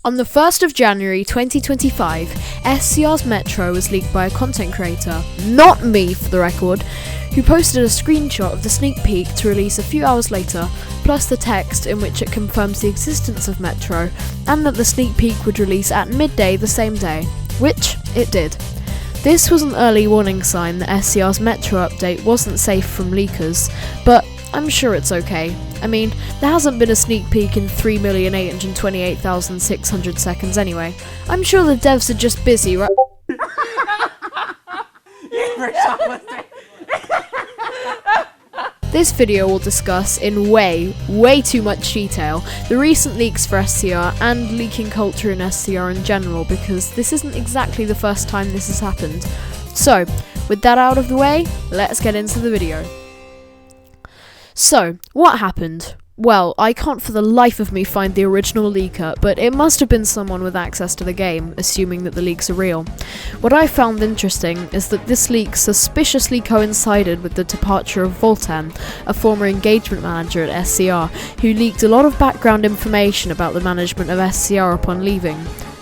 On the 1st of January 2025, SCR's Metro was leaked by a content creator, not me for the record, who posted a screenshot of the sneak peek to release a few hours later, plus the text in which it confirms the existence of Metro and that the sneak peek would release at midday the same day, which it did. This was an early warning sign that SCR's Metro update wasn't safe from leakers, but I'm sure it's okay. I mean, there hasn't been a sneak peek in 3,828,600 seconds anyway. I'm sure the devs are just busy, right? This video will discuss in way too much detail the recent leaks for SCR and leaking culture in SCR in general, because this isn't exactly the first time this has happened. So, with that out of the way, let's get into the video. So, what happened? Well, I can't for the life of me find the original leaker, but it must have been someone with access to the game, assuming that the leaks are real. What I found interesting is that this leak suspiciously coincided with the departure of Voltan, a former engagement manager at SCR, who leaked a lot of background information about the management of SCR upon leaving.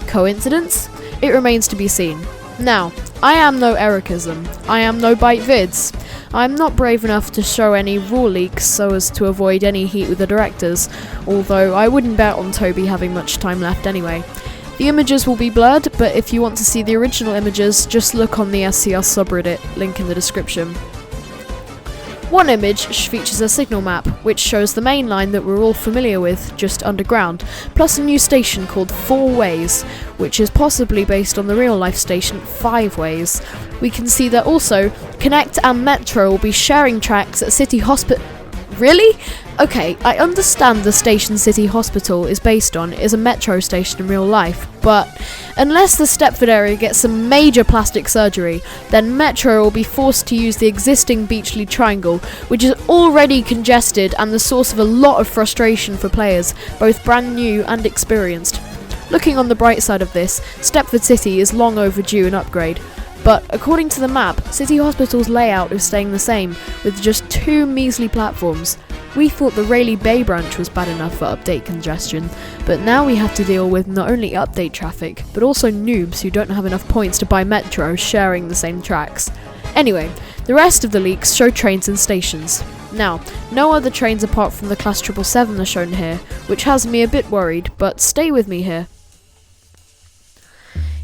Coincidence? It remains to be seen. Now, I am no Ericism, I am no Byte Vids. I'm not brave enough to show any raw leaks so as to avoid any heat with the directors, although I wouldn't bet on Toby having much time left anyway. The images will be blurred, but if you want to see the original images, just look on the SCR subreddit, link in the description. One image features a signal map, which shows the main line that we're all familiar with, just underground, plus a new station called 4 Ways, which is possibly based on the real-life station 5 Ways. We can see that also, Connect and Metro will be sharing tracks at City Hospital. Really? Okay, I understand the station City Hospital is based on is a Metro station in real life, but unless the Stepford area gets some major plastic surgery, then Metro will be forced to use the existing Beachley Triangle, which is already congested and the source of a lot of frustration for players, both brand new and experienced. Looking on the bright side of this, Stepford City is long overdue an upgrade. But according to the map, City Hospital's layout is staying the same, with just 2 measly platforms. We thought the Rayleigh Bay branch was bad enough for update congestion, but now we have to deal with not only update traffic, but also noobs who don't have enough points to buy Metro sharing the same tracks. Anyway, the rest of the leaks show trains and stations. Now, no other trains apart from the Class 777 are shown here, which has me a bit worried, but stay with me here.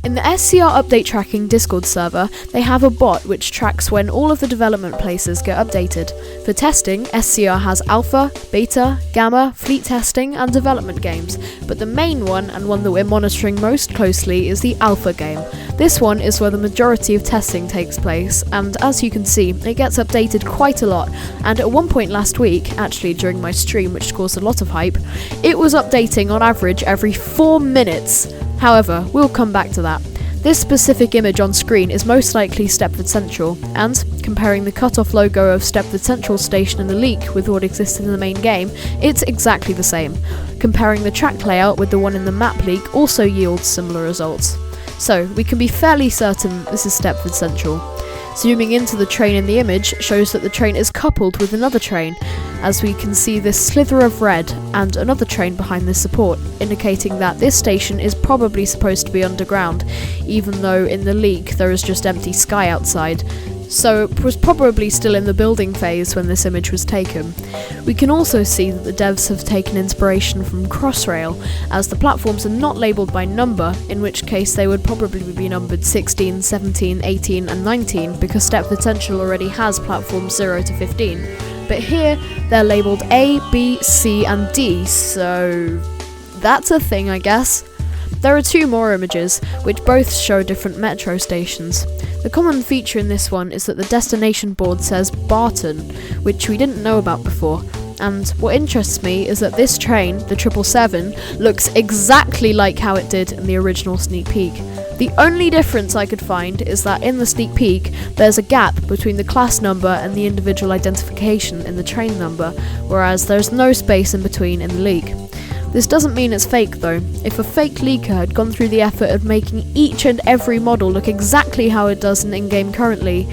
In the SCR update tracking Discord server, they have a bot which tracks when all of the development places get updated. For testing, SCR has alpha, beta, gamma, fleet testing and development games, but the main one and one that we're monitoring most closely is the alpha game. This one is where the majority of testing takes place, and as you can see, it gets updated quite a lot, and at one point last week, actually during my stream which caused a lot of hype, it was updating on average every 4 minutes. However, we'll come back to that. This specific image on screen is most likely Stepford Central, and, comparing the cut-off logo of Stepford Central station in the leak with what existed in the main game, it's exactly the same. Comparing the track layout with the one in the map leak also yields similar results. So, we can be fairly certain this is Stepford Central. Zooming into the train in the image shows that the train is coupled with another train, as we can see this slither of red and another train behind this support, indicating that this station is probably supposed to be underground, even though in the leak there is just empty sky outside. So it was probably still in the building phase when this image was taken. We can also see that the devs have taken inspiration from Crossrail, as the platforms are not labelled by number, in which case they would probably be numbered 16, 17, 18 and 19, because Stepford Central already has platforms 0 to 15. But here, they're labelled A, B, C and D, so that's a thing I guess. There are 2 more images, which both show different Metro stations. The common feature in this one is that the destination board says Barton, which we didn't know about before, and what interests me is that this train, the 777, looks exactly like how it did in the original sneak peek. The only difference I could find is that in the sneak peek, there's a gap between the class number and the individual identification in the train number, whereas there's no space in between in the leak. This doesn't mean it's fake though. If a fake leaker had gone through the effort of making each and every model look exactly how it does in game currently,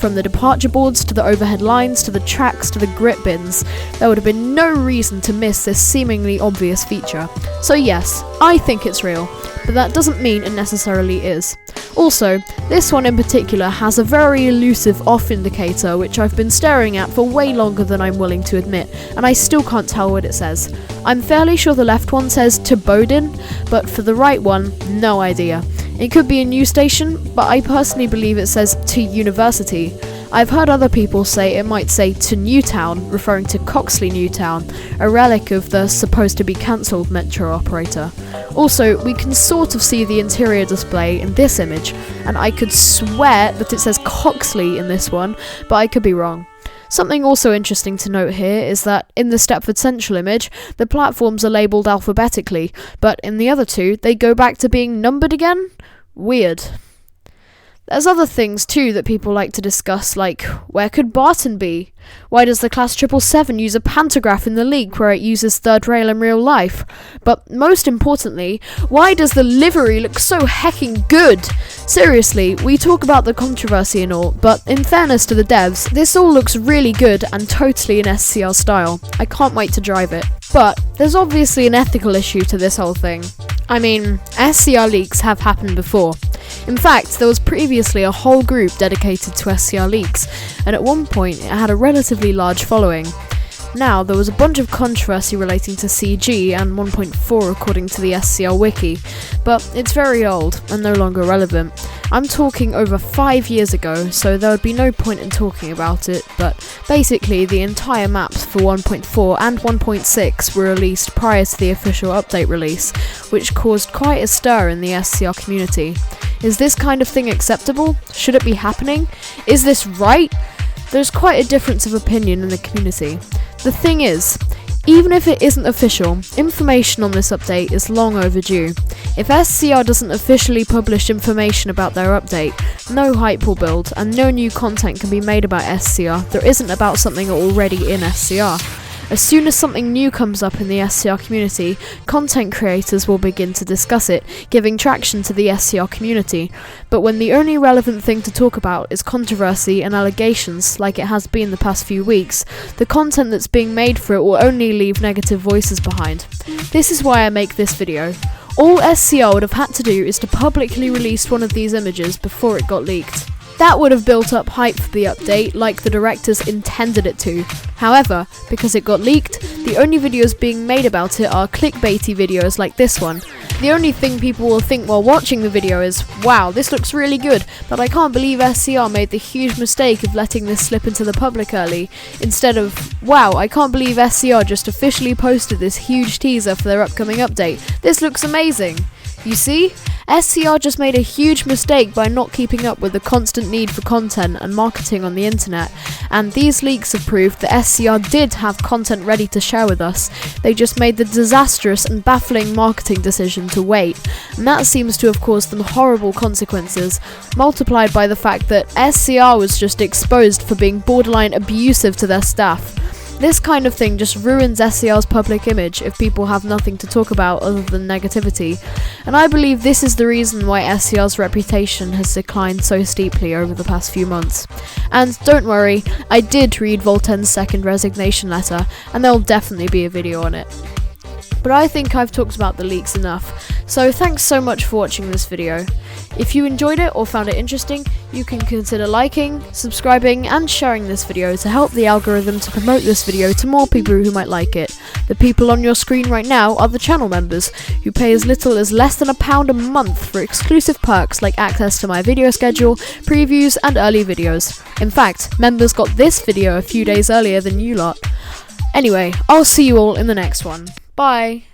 From the departure boards to the overhead lines to the tracks to the grit bins, there would have been no reason to miss this seemingly obvious feature. So yes, I think it's real, but that doesn't mean it necessarily is. Also, this one in particular has a very elusive off indicator which I've been staring at for way longer than I'm willing to admit, and I still can't tell what it says. I'm fairly sure the left one says to Bowden, but for the right one, no idea. It could be a news station, but I personally believe it says to University. I've heard other people say it might say to Newtown, referring to Coxley Newtown, a relic of the supposed to be cancelled metro operator. Also, we can sort of see the interior display in this image, and I could swear that it says Coxley in this one, but I could be wrong. Something also interesting to note here is that in the Stepford Central image, the platforms are labelled alphabetically, but in the other two, they go back to being numbered again? Weird. There's other things too that people like to discuss, like, where could Barton be? Why does the Class 777 use a pantograph in the leak where it uses third rail in real life? But most importantly, why does the livery look so hecking good? Seriously, we talk about the controversy and all, but in fairness to the devs, this all looks really good and totally in SCR style. I can't wait to drive it. But there's obviously an ethical issue to this whole thing. I mean, SCR leaks have happened before. In fact, there was previously a whole group dedicated to SCR leaks, and at one point it had a relatively large following. Now, there was a bunch of controversy relating to CG and 1.4 according to the SCR wiki, but it's very old and no longer relevant. I'm talking over 5 years ago, so there would be no point in talking about it, but basically the entire maps for 1.4 and 1.6 were released prior to the official update release, which caused quite a stir in the SCR community. Is this kind of thing acceptable? Should it be happening? Is this right? There's quite a difference of opinion in the community. The thing is, even if it isn't official, information on this update is long overdue. If SCR doesn't officially publish information about their update, no hype will build and no new content can be made about SCR that isn't about something already in SCR. As soon as something new comes up in the SCR community, content creators will begin to discuss it, giving traction to the SCR community. But when the only relevant thing to talk about is controversy and allegations, like it has been the past few weeks, the content that's being made for it will only leave negative voices behind. This is why I make this video. All SCR would have had to do is to publicly release one of these images before it got leaked. That would have built up hype for the update like the directors intended it to. However, because it got leaked, the only videos being made about it are clickbaity videos like this one. The only thing people will think while watching the video is, wow, this looks really good, but I can't believe SCR made the huge mistake of letting this slip into the public early, instead of, wow, I can't believe SCR just officially posted this huge teaser for their upcoming update. This looks amazing. You see? SCR just made a huge mistake by not keeping up with the constant need for content and marketing on the internet, and these leaks have proved that SCR did have content ready to share with us. They just made the disastrous and baffling marketing decision to wait, and that seems to have caused them horrible consequences, multiplied by the fact that SCR was just exposed for being borderline abusive to their staff. This kind of thing just ruins SCR's public image if people have nothing to talk about other than negativity, and I believe this is the reason why SCR's reputation has declined so steeply over the past few months. And don't worry, I did read Volten's second resignation letter, and there'll definitely be a video on it. But I think I've talked about the leaks enough, so thanks so much for watching this video. If you enjoyed it or found it interesting, you can consider liking, subscribing and sharing this video to help the algorithm to promote this video to more people who might like it. The people on your screen right now are the channel members, who pay as little as less than £1 a month for exclusive perks like access to my video schedule, previews and early videos. In fact, members got this video a few days earlier than you lot. Anyway, I'll see you all in the next one. Bye!